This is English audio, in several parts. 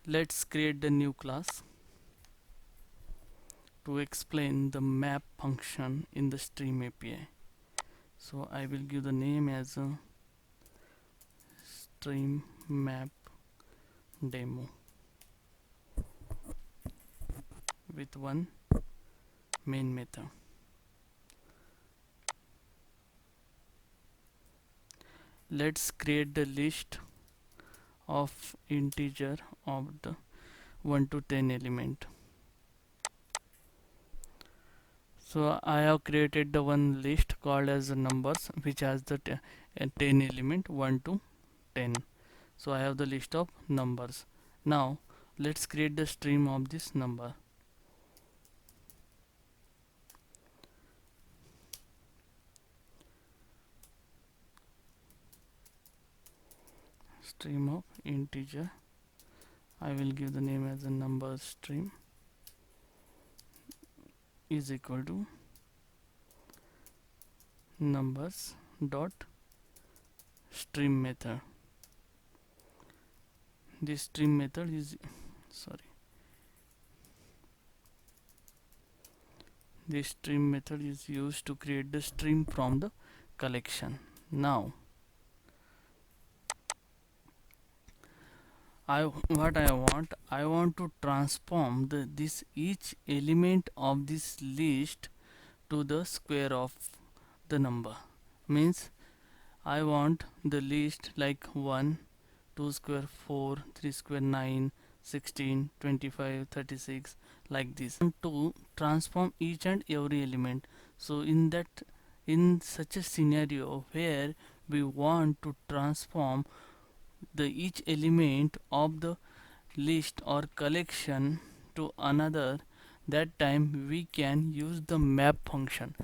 Let's create the new class to explain the map function in the stream API. So I will give the name as a stream map demo with one main method. Let's create the list of integer of the 1 to 10 element. So I have created the one list called as the numbers, which has the 10 element 1 to 10. So I have the list of numbers. Now let's create the stream of this number. Stream of integer. I will give the name as a number stream is equal to numbers dot stream method. This stream method is this stream method is used to create the stream from the collection. Now I want to transform this each element of this list to the square of the number. Means I want the list like 1, 2 square 4, 3 square 9, 16, 25, 36, like this. To transform each and every element. So in such a scenario where we want to transform the each element of the list or collection to another, that time we can use the map function.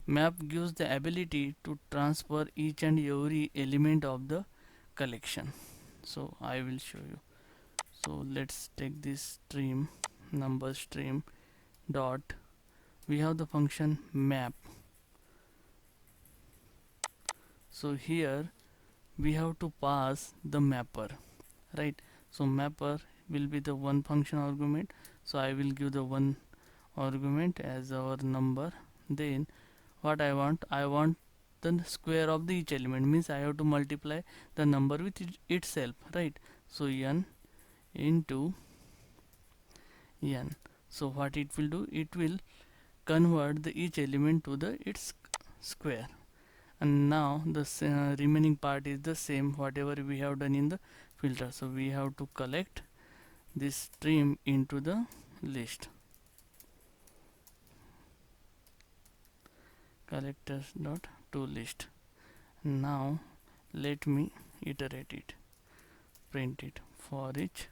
Map gives the ability to transfer each and every element of the collection. So I will show you. So let's take this stream, number stream dot, we have the function map. So here we have to pass the mapper, right? So mapper will be the one function argument. So I will give the one argument as our number. Then what I want the square of the each element, means I have to multiply the number with itself, right? So n into n. So what it will do, it will convert the each element to the its square. And now the remaining part is the same whatever we have done in the filter. So we have to collect this stream into the list, collectors dot to list. Now let me iterate it, print it for each,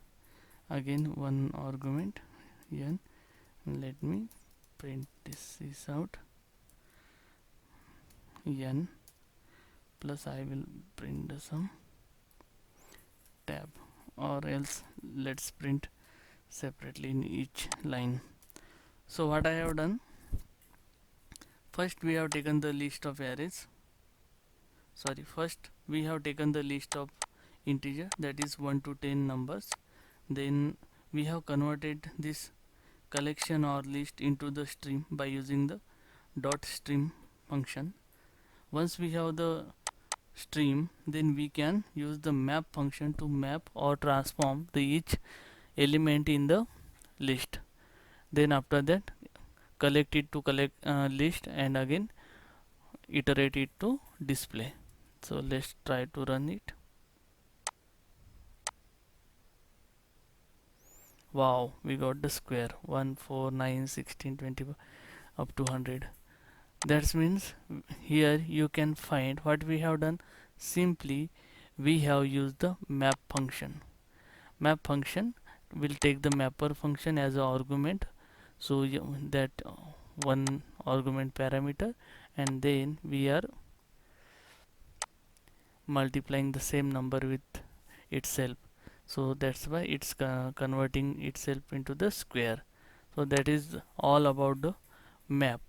again one argument n. Let me print this is out n plus I will print the sum tab, or else let's print separately in each line. So what I have done, first we have taken the list of arrays, first we have taken the list of integer, that is 1 to 10 numbers. Then we have converted this collection or list into the stream by using the dot stream function. Once we have the stream, then we can use the map function to map or transform the each element in the list. Then after that collect it to list, and again iterate it to display. So let's try to run it. Wow, we got the square 1, 4, 9, 16, 25 up to 100. That means here you can find what we have done. Simply we have used the map function. Map function will take the mapper function as an argument, so that one argument parameter, and then we are multiplying the same number with itself. So that's why it's converting itself into the square. So that is all about the map.